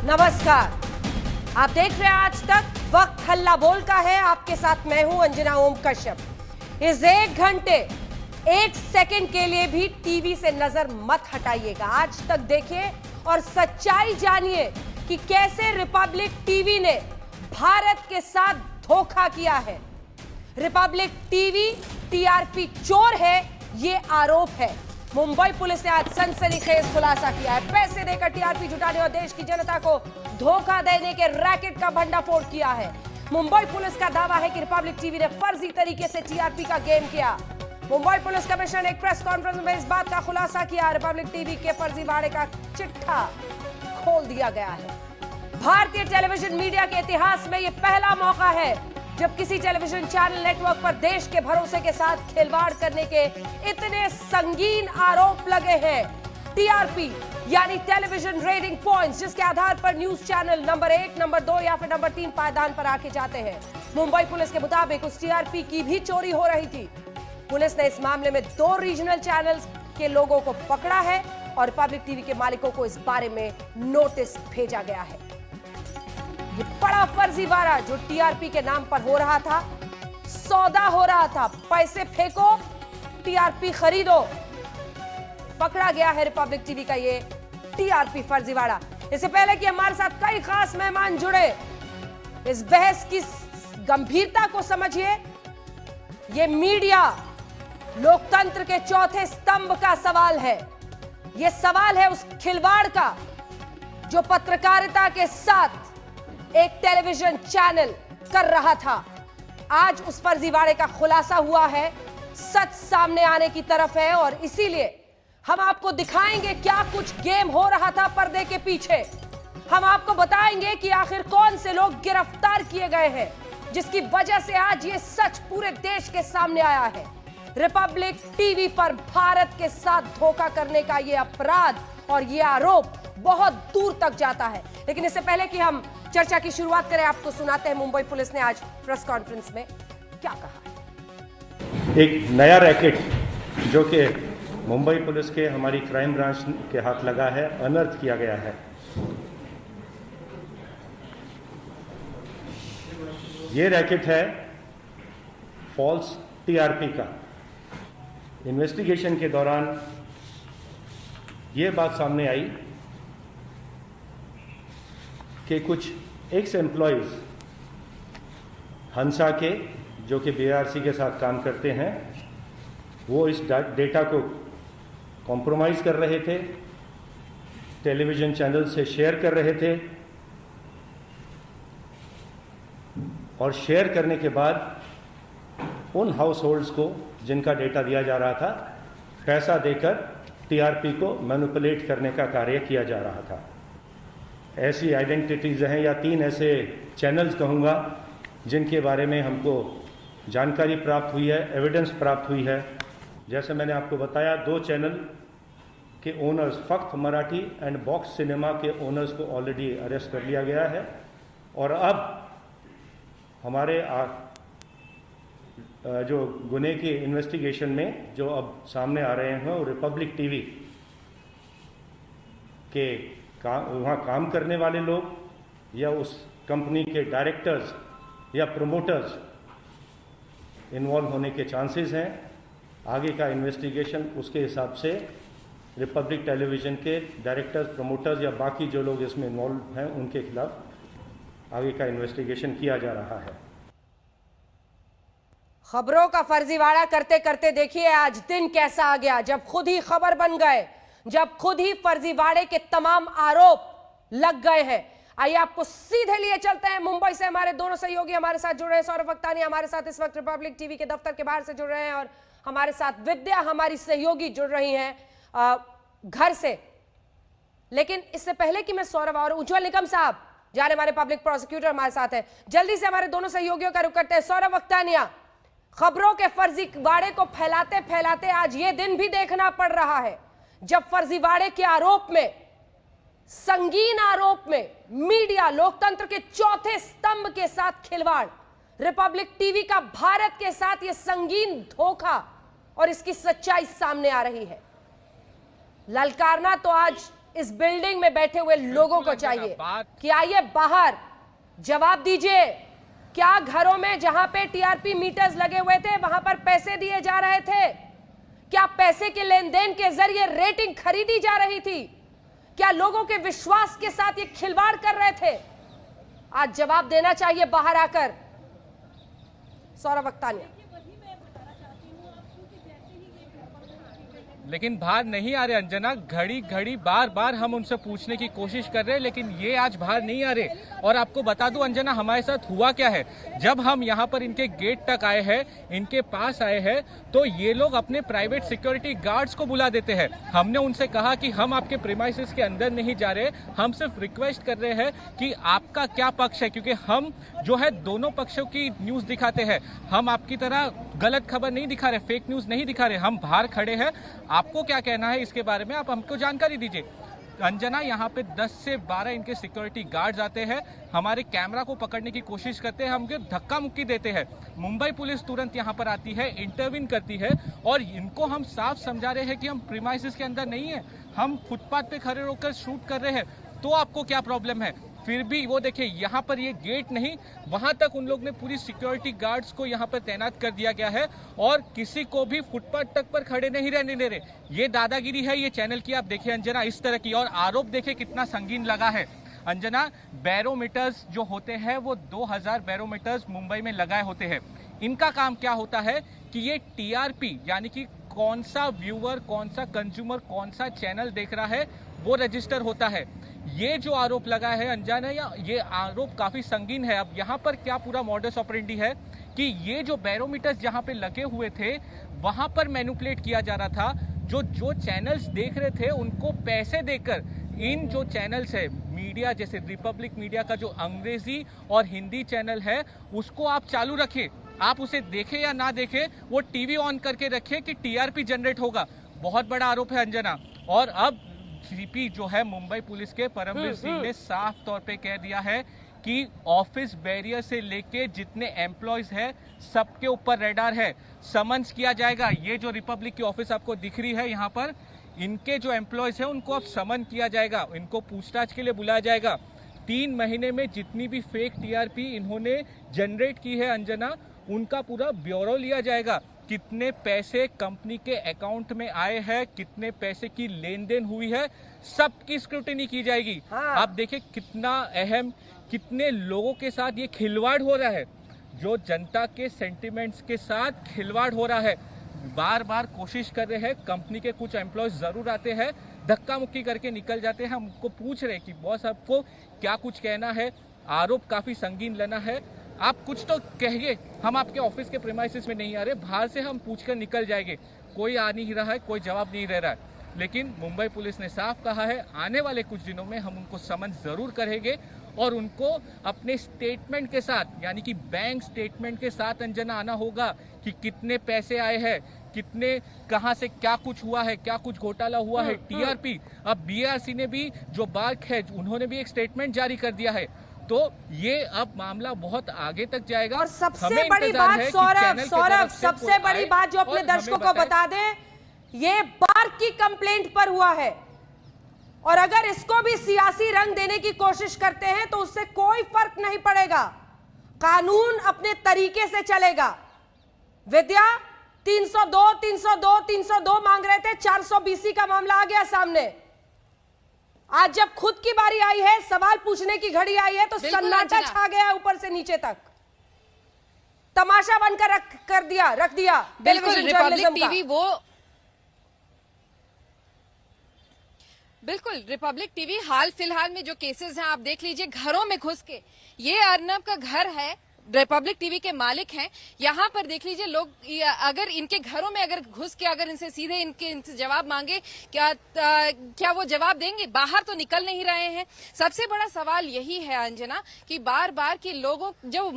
नमस्कार, आप देख रहे हैं आज तक। वक्त हल्ला बोल का है। आपके साथ मैं हूं अंजना ओम कश्यप। इस 1 घंटे 1 सेकंड के लिए भी टीवी से नजर मत हटाइएगा। आज तक देखिए और सच्चाई जानिए कि कैसे रिपब्लिक टीवी ने भारत के साथ धोखा किया है। रिपब्लिक टीवी टीआरपी चोर है, ये आरोप है। मुंबई पुलिस ने आज सनसनीखेज खुलासा किया है। पैसे देकर टीआरपी जुटाने और देश की जनता को धोखा देने के रैकेट का भंडाफोड़ किया है। मुंबई पुलिस का दावा है कि रिपब्लिक टीवी ने फर्जी तरीके से टीआरपी का गेम किया। मुंबई पुलिस कमिश्नर ने एक प्रेस कॉन्फ्रेंस में इस बात का खुलासा किया। रिपब्लिक टीवी के फर्जीवाड़े का चिट्ठा खोल दिया गया है। भारतीय टेलीविजन मीडिया के इतिहास में यह पहला मौका है जब किसी टेलीविजन चैनल नेटवर्क पर देश के भरोसे के साथ खिलवाड़ करने के इतने संगीन आरोप लगे हैं। टीआरपी यानी टेलीविजन रेटिंग पॉइंट्स, जिसके आधार पर न्यूज चैनल नंबर 1, नंबर 2 या फिर नंबर 3 पायदान पर आके जाते हैं। मुंबई पुलिस के मुताबिक उस टीआरपी की भी चोरी हो रही थी। पुलिस ने इस मामले में 2 रीजनल चैनल्स के लोगों को पकड़ा है और पब्लिक टीवी के मालिकों को इस बारे में नोटिस भेजा गया है। ये बड़ा फर्जीवाड़ा जो टीआरपी के नाम पर हो रहा था, सौदा हो रहा था, पैसे फेंको टीआरपी खरीदो। पकड़ा गया है रिपब्लिक टीवी का ये टीआरपी फर्जीवाड़ा। इससे पहले कि हमारे साथ कई खास मेहमान जुड़े, इस बहस की गंभीरता को समझिए। ये मीडिया लोकतंत्र के चौथे स्तंभ का सवाल है। यह सवाल है उस खिलवाड़ का जो पत्रकारिता के साथ एक टेलीविजन चैनल कर रहा था। आज उस फर्जीवाड़े का खुलासा हुआ है, सच सामने आने की तरफ है और इसीलिए हम आपको दिखाएंगे क्या कुछ गेम हो रहा था पर्दे के पीछे। हम आपको बताएंगे कि आखिर कौन से लोग गिरफ्तार किए गए हैं, जिसकी वजह से आज ये सच पूरे देश के सामने आया है। रिपब्लिक टीवी पर भारत के साथ धोखा करने का ये अपराध और ये आरोप बहुत दूर तक जाता है। लेकिन इससे पहले कि हम चर्चा की शुरुआत करें, आपको सुनाते हैं मुंबई पुलिस ने आज प्रेस कॉन्फ्रेंस में क्या कहा। एक नया रैकेट जो कि मुंबई पुलिस के हमारी क्राइम ब्रांच के हाथ लगा है, अनर्थ किया गया है। ये रैकेट है फॉल्स टीआरपी का। इन्वेस्टिगेशन के दौरान ये बात सामने आई कि कुछ एक्स एम्प्लॉयज हंसा के, जो कि बीआरसी के साथ काम करते हैं, वो इस डेटा को कॉम्प्रोमाइज़ कर रहे थे, टेलीविज़न चैनल से शेयर कर रहे थे और शेयर करने के बाद उन हाउस होल्ड्स को जिनका डेटा दिया जा रहा था, पैसा देकर टीआरपी को मैनिपुलेट करने का कार्य किया जा रहा था। ऐसी आइडेंटिटीज़ हैं या 3 ऐसे चैनल्स कहूँगा जिनके बारे में हमको जानकारी प्राप्त हुई है, एविडेंस प्राप्त हुई है। जैसे मैंने आपको बताया, 2 चैनल के ओनर्स, फक्त मराठी एंड बॉक्स सिनेमा के ओनर्स को ऑलरेडी अरेस्ट कर लिया गया है और अब हमारे जो गुने की इन्वेस्टिगेशन में जो अब सामने आ रहे हैं वो रिपब्लिक टीवी के वहाँ काम करने वाले लोग या उस कंपनी के डायरेक्टर्स या प्रमोटर्स इन्वॉल्व होने के चांसेस हैं। आगे का इन्वेस्टिगेशन उसके हिसाब से रिपब्लिक टेलीविज़न के डायरेक्टर्स, प्रमोटर्स या बाकी जो लोग इसमें इन्वॉल्व हैं उनके खिलाफ आगे का इन्वेस्टिगेशन किया जा रहा है। खबरों का फर्जीवाड़ा करते करते देखिए आज दिन कैसा आ गया, जब खुद ही खबर बन गए, जब खुद ही फर्जीवाड़े के तमाम आरोप लग गए हैं। आइए आपको सीधे लिए चलते हैं मुंबई से। हमारे दोनों सहयोगी हमारे साथ जुड़ रहे हैं। सौरभ वक्तानी हमारे साथ इस वक्त रिपब्लिक टीवी के दफ्तर के बाहर से जुड़ रहे हैं और हमारे साथ विद्या हमारी सहयोगी जुड़ रही हैं घर से। लेकिन इससे पहले कि मैं सौरभ और उज्जवल निकम साहब जाने, हमारे पब्लिक प्रोसिक्यूटर हमारे साथ है, जल्दी से हमारे दोनों सहयोगियों का रुख करते हैं। सौरभ वक्तानिया, खबरों के फर्जीवाड़े को फैलाते फैलाते आज ये दिन भी देखना पड़ रहा है जब फर्जीवाड़े के आरोप में, संगीन आरोप में मीडिया लोकतंत्र के चौथे स्तंभ के साथ खिलवाड़, रिपब्लिक टीवी का भारत के साथ यह संगीन धोखा और इसकी सच्चाई सामने आ रही है। ललकारना तो आज इस बिल्डिंग में बैठे हुए लोगों को चाहिए कि आइए बाहर, जवाब दीजिए। क्या घरों में जहां पे टीआरपी मीटर्स लगे हुए थे वहां पर पैसे दिए जा रहे थे? क्या पैसे के लेन देन के जरिए रेटिंग खरीदी जा रही थी? क्या लोगों के विश्वास के साथ ये खिलवाड़ कर रहे थे? आज जवाब देना चाहिए बाहर आकर। सौरभ अख्तानिया। लेकिन बाहर नहीं आ रहे अंजना, घड़ी घड़ी बार बार हम उनसे पूछने की कोशिश कर रहे हैं, लेकिन ये आज बाहर नहीं आ रहे। और आपको बता दूं अंजना, हमारे साथ हुआ क्या है, जब हम यहाँ पर इनके गेट तक आए हैं, इनके पास आए हैं, तो ये लोग अपने प्राइवेट सिक्योरिटी गार्ड्स को बुला देते हैं। हमने उनसे कहा कि हम आपके प्रीमाइसेस के अंदर नहीं जा रहे, हम सिर्फ रिक्वेस्ट कर रहे हैं कि आपका क्या पक्ष है, क्योंकि हम जो है दोनों पक्षों की न्यूज दिखाते हैं। हम आपकी तरह गलत खबर नहीं दिखा रहे, फेक न्यूज नहीं दिखा रहे, हम बाहर खड़े हैं। आपको क्या कहना है इसके बारे में, आप हमको जानकारी दीजिए। अंजना, यहाँ पे 10 से 12 इनके सिक्योरिटी गार्ड्स आते हैं, हमारे कैमरा को पकड़ने की कोशिश करते हैं, हमको धक्का मुक्की देते हैं। मुंबई पुलिस तुरंत यहाँ पर आती है, इंटरवीन करती है, और इनको हम साफ समझा रहे हैं कि हम प्रीमाइसेस के अंदर नहीं है, हम फुटपाथ पे खड़े होकर शूट कर रहे हैं, तो आपको क्या प्रॉब्लम है? फिर भी वो देखिए, यहाँ पर ये गेट नहीं, वहां तक उन लोग ने पूरी सिक्योरिटी गार्ड्स को यहाँ पर तैनात कर दिया गया है, और किसी को भी फुटपाथ तक पर खड़े नहीं रहने दे रहे। ये दादागिरी है ये चैनल की। आप देखिए अंजना, इस तरह की, और आरोप देखिए कितना संगीन लगा है। अंजना, बैरोमीटर्स जो होते हैं वो 2000 बैरोमीटर्स मुंबई में लगाए होते हैं। इनका काम क्या होता है कि ये टीआरपी यानी कि कौन सा व्यूअर, कौन सा कंज्यूमर, कौन सा चैनल देख रहा है, वो रजिस्टर होता है। ये जो आरोप लगा है अंजना, ये आरोप काफी संगीन है। अब यहाँ पर क्या पूरा मॉडस ऑपरेंडी है कि ये जो बैरोमीटर्स जहाँ पे लगे हुए थे वहां पर मैनिपुलेट किया जा रहा था। जो चैनल्स देख रहे थे उनको पैसे देकर इन जो चैनल्स है मीडिया, जैसे रिपब्लिक मीडिया का जो अंग्रेजी और हिंदी चैनल है, उसको आप चालू रखिए, आप उसे देखें या ना देखें, वो टीवी ऑन करके रखें कि टीआरपी जनरेट होगा। बहुत बड़ा आरोप है अंजना। और अब सीपी जो है मुंबई पुलिस के परमवीर सिंह ने साफ तौर पे कह दिया है कि ऑफिस बैरियर से लेके जितने एम्प्लॉयज है सबके ऊपर रेडार है, समन्स किया जाएगा। ये जो रिपब्लिक की ऑफिस आपको दिख रही है यहाँ पर, इनके जो एम्प्लॉयज है उनको अब समन किया जाएगा, इनको पूछताछ के लिए बुलाया जाएगा। 3 महीने में जितनी भी फेक टीआरपी इन्होंने जनरेट की है अंजना, उनका पूरा ब्यौरो लिया जाएगा। कितने पैसे कंपनी के अकाउंट में आए हैं, कितने पैसे की लेन देन हुई है, सबकी स्क्रूटिनी की जाएगी। हाँ। आप देखिए कितना अहम, कितने लोगों के साथ ये खिलवाड़ हो रहा है, जो जनता के सेंटिमेंट्स के साथ खिलवाड़ हो रहा है। बार बार कोशिश कर रहे हैं, कंपनी के कुछ एम्प्लॉयज जरूर आते हैं, धक्का मुक्की करके निकल जाते हैं। हम उनको पूछ रहे हैं कि बॉस आपको क्या कुछ कहना है, आरोप काफी संगीन लेना है, आप कुछ तो कहिए। हम आपके ऑफिस के प्रीमाइसेस में नहीं आ रहे, बाहर से हम पूछकर निकल जाएंगे। कोई आ नहीं रहा है, कोई जवाब नहीं दे रहा है। लेकिन मुंबई पुलिस ने साफ कहा है, आने वाले कुछ दिनों में हम उनको समन जरूर करेंगे, और उनको अपने स्टेटमेंट के साथ, यानी कि बैंक स्टेटमेंट के साथ अंजना आना होगा कि कितने पैसे आए हैं, कितने, कहां से क्या कुछ हुआ है, क्या कुछ घोटाला हुआ है। टीआरपी, अब बीआरसी ने भी, जो बार्क है, उन्होंने भी एक स्टेटमेंट जारी कर दिया है। तो ये अब मामला बहुत आगे तक जाएगा। और सबसे बड़ी बात सौरभ, सबसे बड़ी बात जो अपने दर्शकों को बता दें, ये बार्क की कंप्लेंट पर हुआ है, और अगर इसको भी सियासी रंग देने की कोशिश करते हैं तो उससे कोई फर्क नहीं पड़ेगा, कानून अपने तरीके से चलेगा। विद्या 302 मांग रहे थे, 420 का मामला आ गया सामने। आज जब खुद की बारी आई है, सवाल पूछने की घड़ी आई है, तो सन्नाटा छा गया ऊपर से नीचे तक, तमाशा बनकर रख दिया बिल्कुल रिपब्लिक टीवी बिल्कुल रिपब्लिक टीवी हाल फिलहाल में जो केसेस हैं आप देख लीजिए, घरों में घुस के, ये अर्नब का घर है, रिपब्लिक टीवी के मालिक हैं। यहाँ पर देख लीजिए, लोग अगर इनके घरों में अगर घुस के अगर इनसे सीधे इनसे जवाब मांगे, क्या वो जवाब देंगे? बाहर तो निकल नहीं रहे हैं। सबसे बड़ा सवाल यही है अंजना कि बार बार कि लोगों, जो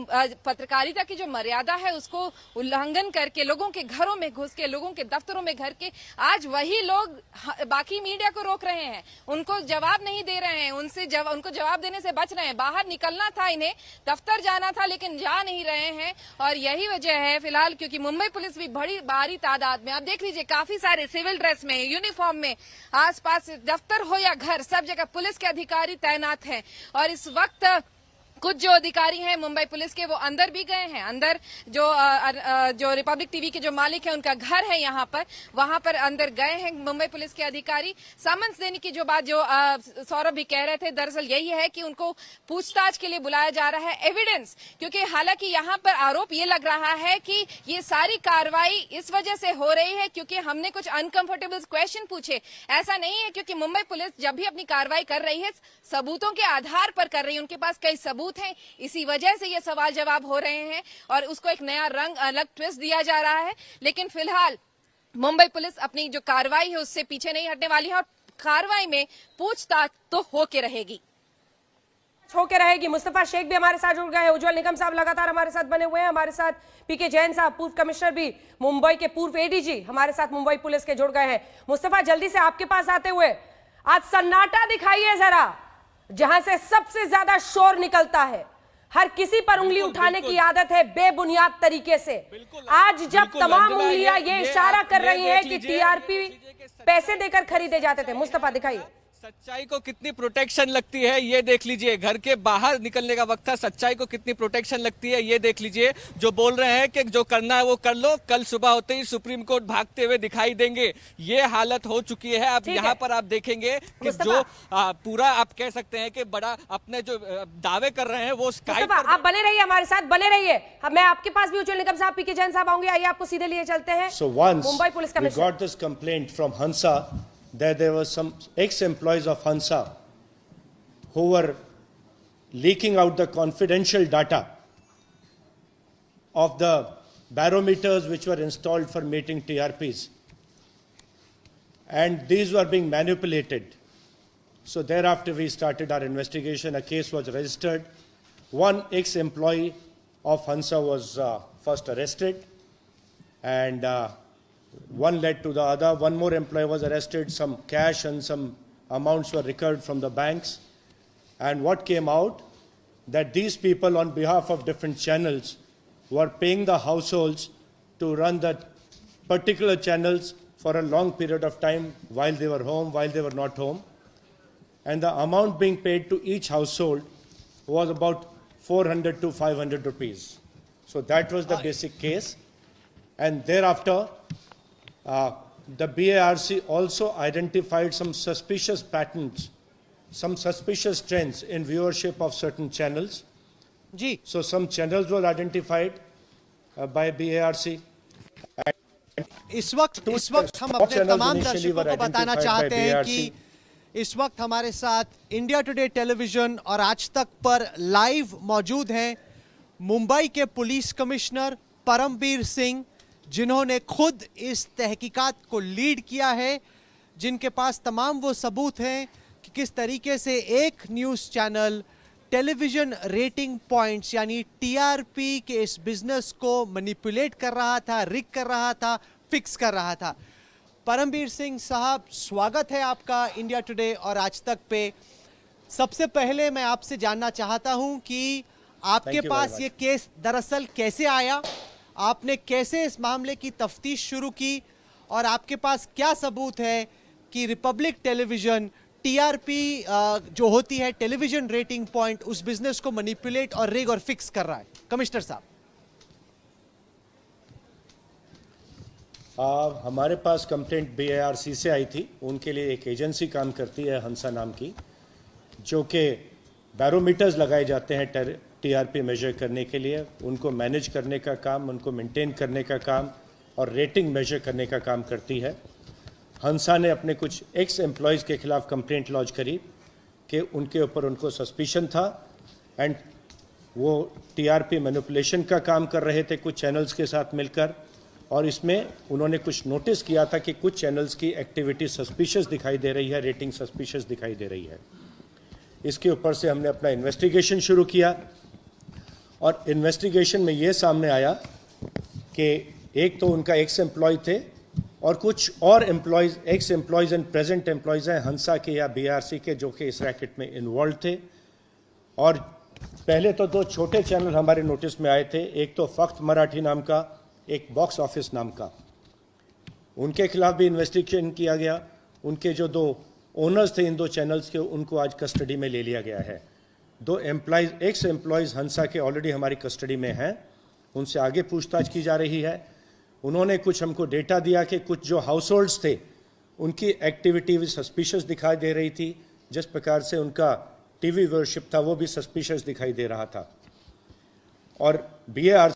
पत्रकारिता की जो मर्यादा है उसको उल्लंघन करके लोगों के घरों में घुस के, लोगों के दफ्तरों में घर के, आज वही लोग बाकी मीडिया को रोक रहे हैं, उनको जवाब नहीं दे रहे हैं, उनको जवाब देने से बच रहे हैं। बाहर निकलना था इन्हें, दफ्तर जाना था, लेकिन जा नहीं रहे हैं और यही वजह है फिलहाल, क्योंकि मुंबई पुलिस भी बड़ी भारी तादाद में, आप देख लीजिए काफी सारे सिविल ड्रेस में, यूनिफॉर्म में, आसपास दफ्तर हो या घर, सब जगह पुलिस के अधिकारी तैनात हैं। और इस वक्त कुछ जो अधिकारी हैं मुंबई पुलिस के वो अंदर भी गए हैं। अंदर जो रिपब्लिक टीवी के जो मालिक है उनका घर है यहाँ पर, वहां पर अंदर गए हैं मुंबई पुलिस के अधिकारी। समन्स देने की जो बात जो सौरभ भी कह रहे थे, दरअसल यही है कि उनको पूछताछ के लिए बुलाया जा रहा है, एविडेंस, क्योंकि हालांकि यहाँ पर आरोप ये लग रहा है कि ये सारी कार्रवाई इस वजह से हो रही है क्योंकि हमने कुछ अनकंफर्टेबल क्वेश्चन पूछे। ऐसा नहीं है, क्योंकि मुंबई पुलिस जब भी अपनी कार्रवाई कर रही है सबूतों के आधार पर कर रही है, उनके पास कई सबूत हैं, इसी वजह से ये सवाल जवाब हो रहे हैं और उसको एक नया रंग, अलग ट्विस्ट दिया जा रहा है। लेकिन फिलहाल मुंबई पुलिस अपनी जो कार्रवाई है उससे पीछे नहीं हटने वाली है और कार्रवाई में पूछताछ तो होके रहेगी। मुस्तफा शेख भी हमारे साथ जुड़ गए हैं, उज्जवल निगम साहब लगातार हमारे साथ बने हुए हैं, हमारे साथ पीके जैन साहब पूर्व कमिश्नर भी मुंबई के, पूर्व एडीजी हमारे साथ मुंबई पुलिस के जुड़ गए हैं। मुस्तफा जल्दी से आपके पास आते हुए आज सन्नाटा दिखाइए जरा, जहां से सबसे ज्यादा शोर निकलता है, हर किसी पर उंगली उठाने की आदत है बेबुनियाद तरीके से। आज जब तमाम उंगलियां ये इशारा कर रही हैं कि टीआरपी पैसे देकर खरीदे जाते थे। मुस्तफा दिखाइए सच्चाई को कितनी प्रोटेक्शन लगती है ये देख लीजिए। घर के बाहर निकलने का वक्त था, सच्चाई को कितनी प्रोटेक्शन लगती है ये देख लीजिए। जो बोल रहे हैं कि जो करना है वो कर लो, कल सुबह होते ही सुप्रीम कोर्ट भागते हुए दिखाई देंगे, ये हालत हो चुकी है। अब यहाँ पर आप देखेंगे कि जो पूरा आप कह सकते हैं कि बड़ा अपने जो दावे कर रहे हैं वो स्काई पर। आप बने रहिए हमारे साथ, बने रहिए। मैं आपके पास भी उज्जवल निगम साहब, पीके जैन साहब आऊंगे, आइए आपको सीधे लिए चलते हैं। Mumbai police we got this complaint from Hansa that there were some ex-employees of Hansa who were leaking out the confidential data of the barometers which were installed for meeting TRPs, and these were being manipulated. So thereafter we started our investigation. A case was registered. One ex-employee of Hansa was first arrested, and one led to the other. One more employee was arrested. Some cash and some amounts were recovered from the banks. And what came out, that these people on behalf of different channels were paying the households to run that particular channels for a long period of time while they were home, while they were not home. And the amount being paid to each household was about 400 to 500 rupees. So that was the basic case. And thereafter, the BARC also identified some suspicious patterns, some suspicious trends in viewership of certain channels. So some channels were identified by BARC. इस वक्त हम अपने तमाम दर्शकों को बताना चाहते हैं कि इस वक्त हमारे साथ इंडिया टुडे टेलीविजन और आज तक पर लाइव मौजूद हैं मुंबई के पुलिस कमिश्नर परमबीर सिंह, जिन्होंने खुद इस तहकीकात को लीड किया है, जिनके पास तमाम वो सबूत हैं कि किस तरीके से एक news channel television rating points यानी टीआरपी के इस बिजनेस को मैनिपुलेट कर रहा था, रिग कर रहा था, फिक्स कर रहा था। परमबीर सिंह साहब, स्वागत है आपका इंडिया टुडे और आज तक पे। सबसे पहले मैं आपसे जानना चाहता हूं कि आपके पास ये केस दरअसल कैसे आया, आपने कैसे इस मामले की तफ्तीश शुरू की और आपके पास क्या सबूत है कि रिपब्लिक टेलीविजन टीआरपी जो होती है टेलीविजन रेटिंग पॉइंट, उस बिजनेस को मैनिपुलेट और रिग और फिक्स कर रहा है। कमिश्नर साहब, हमारे पास कंप्लेंट BARC से आई थी। उनके लिए एक एजेंसी काम करती है हंसा नाम की, जो कि बैरोमीटर्स लगाए जाते हैं टीआरपी मेजर करने के लिए, उनको मैनेज करने का काम, उनको मेंटेन करने का काम और रेटिंग मेजर करने का काम करती है। हंसा ने अपने कुछ एक्स एम्प्लॉयज़ के खिलाफ कंप्लेंट लॉन्च करी कि उनके ऊपर उनको सस्पिशन था एंड वो टीआरपी मैनिपुलेशन का काम कर रहे थे कुछ चैनल्स के साथ मिलकर, और इसमें उन्होंने कुछ नोटिस किया था कि कुछ चैनल्स की एक्टिविटी सस्पिशियस दिखाई दे रही है, रेटिंग सस्पिशियस दिखाई दे रही है। इसके ऊपर से हमने अपना इन्वेस्टिगेशन शुरू किया और इन्वेस्टिगेशन में ये सामने आया कि एक तो उनका एक्स एम्प्लॉय थे और कुछ और employees, x employees and present employees हैं हंसा के या BARC के, जो कि इस रैकेट में इन्वॉल्व थे। और पहले तो दो छोटे चैनल हमारे नोटिस में आए थे, एक तो फख्त मराठी नाम का, एक बॉक्स ऑफिस नाम का। उनके खिलाफ भी इन्वेस्टिगेशन किया गया। उनके जो दो ओनर्स थे इन दो चैनल्स के, उनको आज कस्टडी में ले लिया गया है। दो एम्प्लॉयज, एक्स एम्प्लॉयज हंसा के ऑलरेडी हमारी कस्टडी में हैं, उनसे आगे पूछताछ की जा रही है। उन्होंने कुछ हमको डेटा दिया कि कुछ जो हाउस होल्ड्स थे उनकी एक्टिविटी भी सस्पिशियस दिखाई दे रही थी, जिस प्रकार से उनका टीवी व्यूअरशिप था वो भी सस्पिशियस दिखाई दे रहा था। और BARC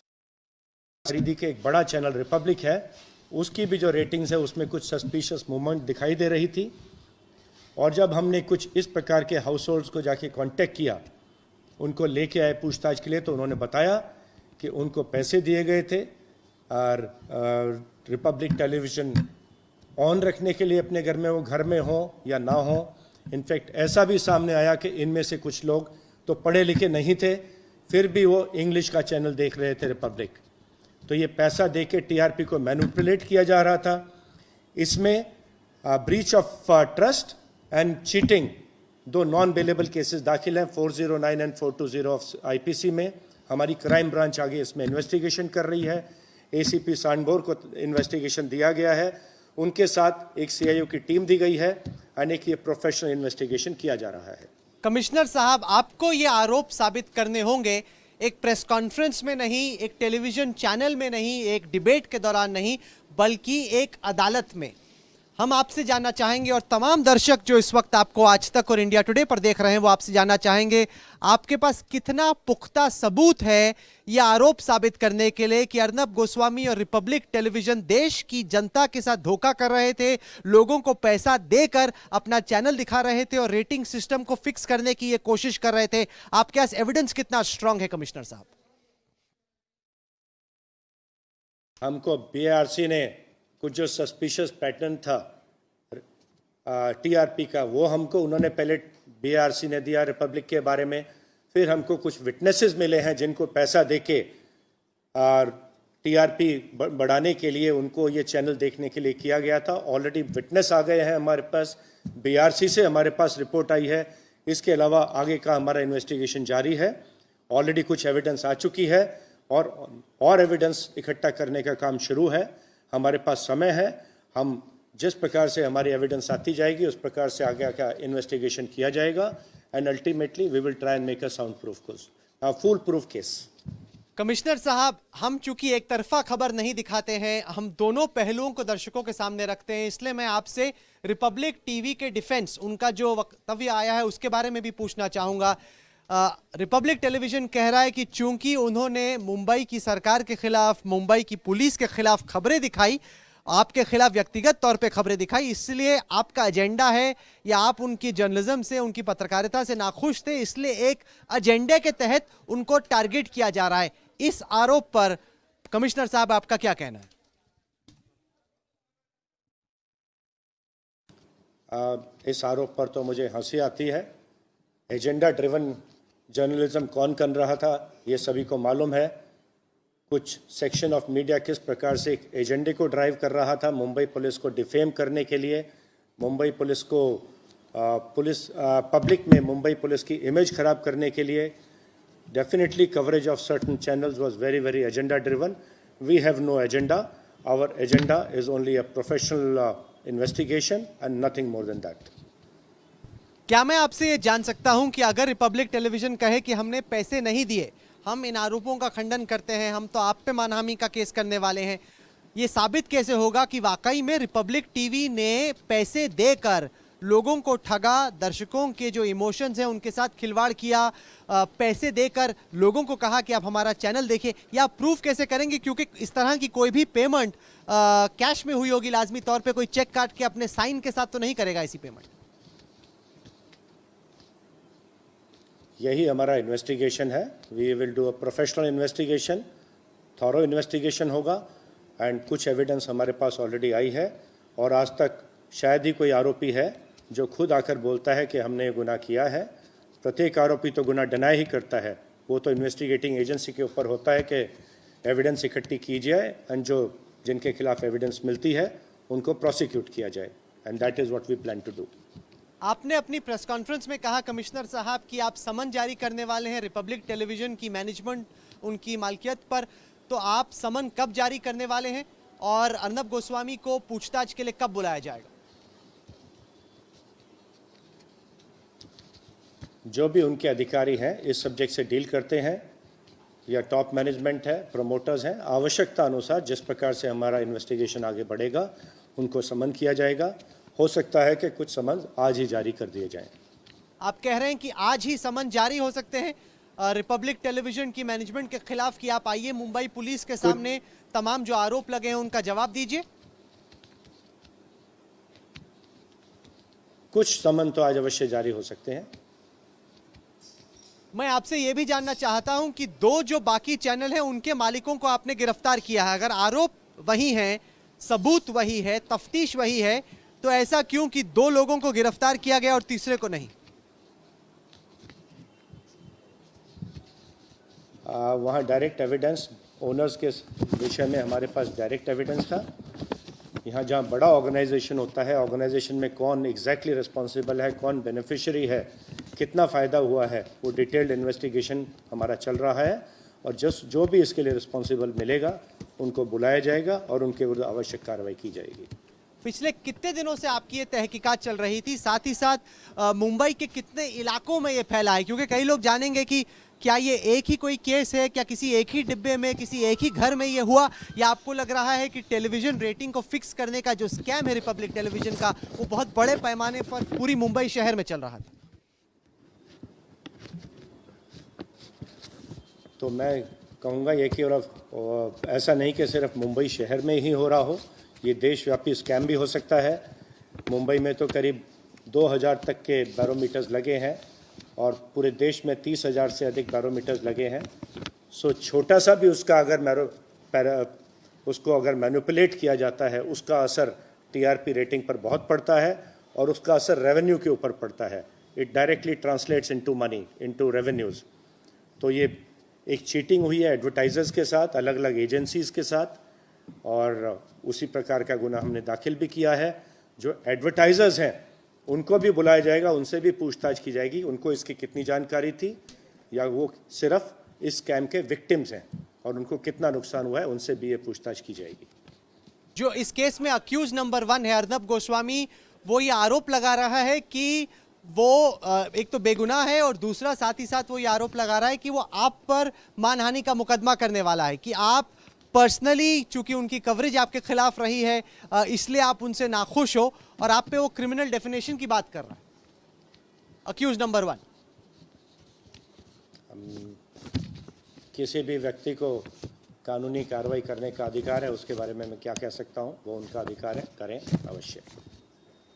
खरीदी के एक बड़ा चैनल रिपब्लिक है, उसकी भी जो रेटिंग्स है उसमें कुछ सस्पिशियस मूवमेंट दिखाई दे रही थी। और जब हमने कुछ इस प्रकार के हाउस होल्ड्स को जाके कांटेक्ट किया, उनको लेके आए पूछताछ के लिए, तो उन्होंने बताया कि उनको पैसे दिए गए थे और रिपब्लिक टेलीविज़न ऑन रखने के लिए अपने घर में, वो घर में हो या ना हो। इनफैक्ट ऐसा भी सामने आया कि इनमें से कुछ लोग तो पढ़े लिखे नहीं थे, फिर भी वो इंग्लिश का चैनल देख रहे थे रिपब्लिक। तो ये पैसा दे के TRP को मैनिपुलेट किया जा रहा था। इसमें breach of trust and cheating दो नॉन बेलेबल केसेस दाखिल हैं 409 एंड 420 ऑफ IPC में। हमारी क्राइम ब्रांच आगे इसमें इन्वेस्टिगेशन कर रही है। ACP सांडभोर को इन्वेस्टिगेशन दिया गया है, उनके साथ एक CIO की टीम दी गई है और एक ये प्रोफेशनल इन्वेस्टिगेशन किया जा रहा है। कमिश्नर साहब, आपको ये आरोप साबित करने होंगे, एक प्रेस कॉन्फ्रेंस में नहीं, एक टेलीविजन चैनल में नहीं, एक डिबेट के दौरान नहीं, बल्कि एक अदालत में। हम आपसे जानना चाहेंगे और तमाम दर्शक जो इस वक्त आपको आज तक और इंडिया टुडे पर देख रहे हैं वो आपसे जानना चाहेंगे, आपके पास कितना पुख्ता सबूत है यह आरोप साबित करने के लिए कि अर्नब गोस्वामी और रिपब्लिक टेलीविजन देश की जनता के साथ धोखा कर रहे थे, लोगों को पैसा देकर अपना चैनल दिखा रहे थे और रेटिंग सिस्टम को फिक्स करने की ये कोशिश कर रहे थे। आपके पास एविडेंस कितना स्ट्रांग है कमिश्नर साहब? हमको BARC ने कुछ जो सस्पिशियस पैटर्न था TRP का, वो हमको उन्होंने पहले BARC ने दिया रिपब्लिक के बारे में। फिर हमको कुछ विटनेसेस मिले हैं जिनको पैसा देके और TRP बढ़ाने के लिए उनको ये चैनल देखने के लिए किया गया था। ऑलरेडी विटनेस आ गए हैं हमारे पास, BARC से हमारे पास रिपोर्ट आई है। इसके अलावा आगे का हमारा इन्वेस्टिगेशन जारी है। ऑलरेडी कुछ एविडेंस आ चुकी है और एविडेंस इकट्ठा करने का काम शुरू है। हमारे पास समय है, हम जिस प्रकार से हमारी एविडेंस आती जाएगी उस प्रकार से आगे का इन्वेस्टिगेशन किया जाएगा and ultimately we will try and make a sound proof full proof case. Commissioner साहब, हम चूंकि एक तरफा खबर नहीं दिखाते हैं, हम दोनों पहलुओं को दर्शकों के सामने रखते हैं, इसलिए मैं आपसे रिपब्लिक टीवी के डिफेंस, उनका जो वक्तव्य आया है उसके बारे में भी पूछना चाहूंगा। रिपब्लिक टेलीविजन कह रहा है कि चूंकि उन्होंने मुंबई की सरकार के खिलाफ, मुंबई की पुलिस के खिलाफ खबरें दिखाई, आपके खिलाफ व्यक्तिगत तौर पे खबरें दिखाई, इसलिए आपका एजेंडा है या आप उनकी जर्नलिज्म से, उनकी पत्रकारिता से नाखुश थे, इसलिए एक एजेंडे के तहत उनको टारगेट किया जा रहा है। इस आरोप पर कमिश्नर साहब आपका क्या कहना है? इस आरोप पर तो मुझे हंसी आती है। एजेंडा ड्रिवन जर्नलिज्म कौन कर रहा था ये सभी को मालूम है। कुछ सेक्शन ऑफ मीडिया किस प्रकार से एक एजेंडे को ड्राइव कर रहा था, मुंबई पुलिस को डिफेम करने के लिए, मुंबई पुलिस को पब्लिक में मुंबई पुलिस की इमेज खराब करने के लिए। Definitely coverage of certain channels was very very agenda driven. We have no agenda, our agenda is only a professional investigation and nothing more than that. क्या मैं आपसे ये जान सकता हूं कि अगर रिपब्लिक टेलीविजन कहे कि हमने पैसे नहीं दिए, हम इन आरोपों का खंडन करते हैं, हम तो आप पे मानहानि का केस करने वाले हैं, ये साबित कैसे होगा कि वाकई में रिपब्लिक टीवी ने पैसे देकर लोगों को ठगा, दर्शकों के जो इमोशंस हैं उनके साथ खिलवाड़ किया, पैसे देकर लोगों को कहा कि आप हमारा चैनल देखिए? या आप प्रूफ कैसे करेंगे, क्योंकि इस तरह की कोई भी पेमेंट कैश में हुई होगी लाजमी तौर पे, कोई चेक काट के अपने साइन के साथ तो नहीं करेगा ऐसी पेमेंट। यही हमारा इन्वेस्टिगेशन है। We will do a professional investigation, thorough investigation होगा एंड कुछ एविडेंस हमारे पास ऑलरेडी आई है। और आज तक शायद ही कोई आरोपी है जो खुद आकर बोलता है कि हमने ये गुनाह किया है। प्रत्येक आरोपी तो गुनाह डिनाई ही करता है, वो तो इन्वेस्टिगेटिंग एजेंसी के ऊपर होता है कि एविडेंस इकट्ठी की जाए एंड जो जिनके खिलाफ एविडेंस मिलती है उनको प्रोसिक्यूट किया जाए, and that is what we plan to do. आपने अपनी प्रेस कॉन्फ्रेंस में कहा कमिश्नर साहब कि आप समन जारी करने वाले हैं रिपब्लिक टेलीविजन की मैनेजमेंट उनकी मालकियत पर, तो आप समन कब जारी करने वाले हैं और अर्नब गोस्वामी को पूछताछ के लिए कब बुलाया जाएगा? जो भी उनके अधिकारी हैं इस सब्जेक्ट से डील करते हैं या टॉप मैनेजमेंट है, प्रमोटर्स हैं, आवश्यकता अनुसार जिस प्रकार से हमारा इन्वेस्टिगेशन आगे बढ़ेगा उनको समन किया जाएगा। हो सकता है कि कुछ समन आज ही जारी कर दिए जाएं। आप कह रहे हैं कि आज ही समन जारी हो सकते हैं रिपब्लिक टेलीविजन की मैनेजमेंट के खिलाफ कि आप आइए मुंबई पुलिस के सामने तमाम जो आरोप लगे हैं उनका जवाब दीजिए? कुछ समन तो आज अवश्य जारी हो सकते हैं। मैं आपसे यह भी जानना चाहता हूं कि दो जो बाकी चैनल हैं उनके मालिकों को आपने गिरफ्तार किया है, अगर आरोप वही हैं, सबूत वही है, तफ्तीश वही है, तो ऐसा क्यों कि दो लोगों को गिरफ्तार किया गया और तीसरे को नहीं? वहाँ डायरेक्ट एविडेंस ओनर्स के विषय में हमारे पास डायरेक्ट एविडेंस था। यहाँ जहाँ बड़ा ऑर्गेनाइजेशन होता है, ऑर्गेनाइजेशन में कौन एग्जैक्टली रिस्पॉन्सिबल है, कौन बेनिफिशियरी है, कितना फ़ायदा हुआ है, वो डिटेल्ड इन्वेस्टिगेशन हमारा चल रहा है और जो भी इसके लिए रिस्पॉन्सिबल मिलेगा उनको बुलाया जाएगा और उनके विरुद्ध आवश्यक कार्रवाई की जाएगी। पिछले कितने दिनों से आपकी ये तहकीकात चल रही थी? साथ ही साथ मुंबई के कितने इलाकों में ये फैला है? क्योंकि कई लोग जानेंगे कि क्या ये एक ही कोई केस है, क्या किसी एक ही डिब्बे में, किसी एक ही घर में ये हुआ, या आपको लग रहा है कि टेलीविजन रेटिंग को फिक्स करने का जो स्कैम है रिपब्लिक टेलीविजन का, वो बहुत बड़े पैमाने पर पूरी मुंबई शहर में चल रहा था? तो मैं कहूँगा ये कि और ऐसा नहीं कि सिर्फ मुंबई शहर में ही हो रहा हो, ये देशव्यापी स्कैम भी हो सकता है। मुंबई में तो करीब 2000 तक के बैरोमीटर्स लगे हैं और पूरे देश में 30,000 से अधिक बैरोमीटर्स लगे हैं। सो छोटा सा भी उसका अगर मैनिपुलेट किया जाता है, उसका असर टीआरपी रेटिंग पर बहुत पड़ता है और उसका असर रेवेन्यू के ऊपर पड़ता है। It directly translates into money, into revenues. तो ये एक चीटिंग हुई है एडवर्टाइजर्स के साथ, अलग अलग एजेंसीज़ के साथ, और उसी प्रकार का गुनाह हमने दाखिल भी किया है। जो एडवर्टाइजर्स हैं उनको भी बुलाया जाएगा, उनसे भी पूछताछ की जाएगी, उनको इसकी कितनी जानकारी थी या वो सिर्फ इस स्कैम के विक्टिम्स हैं और उनको कितना नुकसान हुआ है, उनसे भी ये पूछताछ की जाएगी। जो इस केस में अक्यूज नंबर 1 है अर्नब गोस्वामी, वो ये आरोप लगा रहा है कि वो एक तो बेगुनाह है और दूसरा साथ ही साथ वो ये आरोप लगा रहा है कि वो आप पर मानहानि का मुकदमा करने वाला है, कि आप पर्सनली, चूंकि उनकी कवरेज आपके खिलाफ रही है, इसलिए आप उनसे नाखुश हो और आप पे वो क्रिमिनल डेफिनेशन की बात कर रहा है। Accused number 1। किसी भी व्यक्ति को कानूनी कार्रवाई करने का अधिकार है, उसके बारे में मैं क्या कह सकता हूं, वो उनका अधिकार है, करें अवश्य।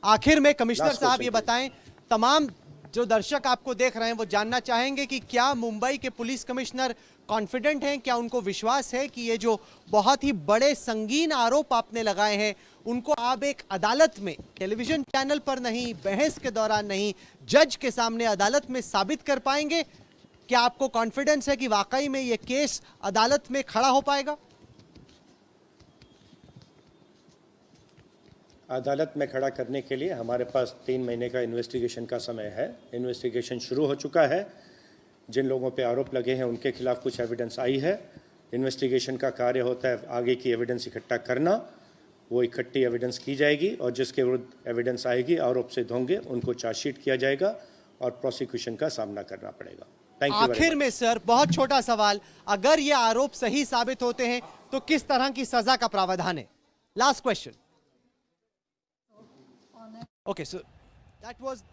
आखिर में कमिश्नर साहब ये बताएं, तमाम जो दर्शक आपको देख रहे हैं वो जानना चाहेंगे कि क्या मुंबई के पुलिस कमिश्नर कॉन्फिडेंट हैं, क्या उनको विश्वास है कि ये जो बहुत ही बड़े संगीन आरोप आपने लगाए हैं उनको आप एक अदालत में, टेलीविजन चैनल पर नहीं, बहस के दौरान नहीं, जज के सामने अदालत में साबित कर पाएंगे? क्या आपको कॉन्फिडेंस है कि वाकई में ये केस अदालत में खड़ा हो पाएगा? अदालत में खड़ा करने के लिए हमारे पास 3 महीने का इन्वेस्टिगेशन का समय है। इन्वेस्टिगेशन शुरू हो चुका है। जिन लोगों पे आरोप लगे हैं उनके खिलाफ कुछ एविडेंस आई है। इन्वेस्टिगेशन का कार्य होता है आगे की एविडेंस इकट्ठा करना, वो इकट्ठी एविडेंस की जाएगी और जिसके विरुद्ध एविडेंस आएगी, आरोप सिद्ध होंगे, उनको चार्जशीट किया जाएगा और प्रोसिक्यूशन का सामना करना पड़ेगा। Thank you. आखिर में सर, बहुत छोटा सवाल, अगर ये आरोप सही साबित होते हैं तो किस तरह की सजा का प्रावधान है? Last question. Okay sir, that was.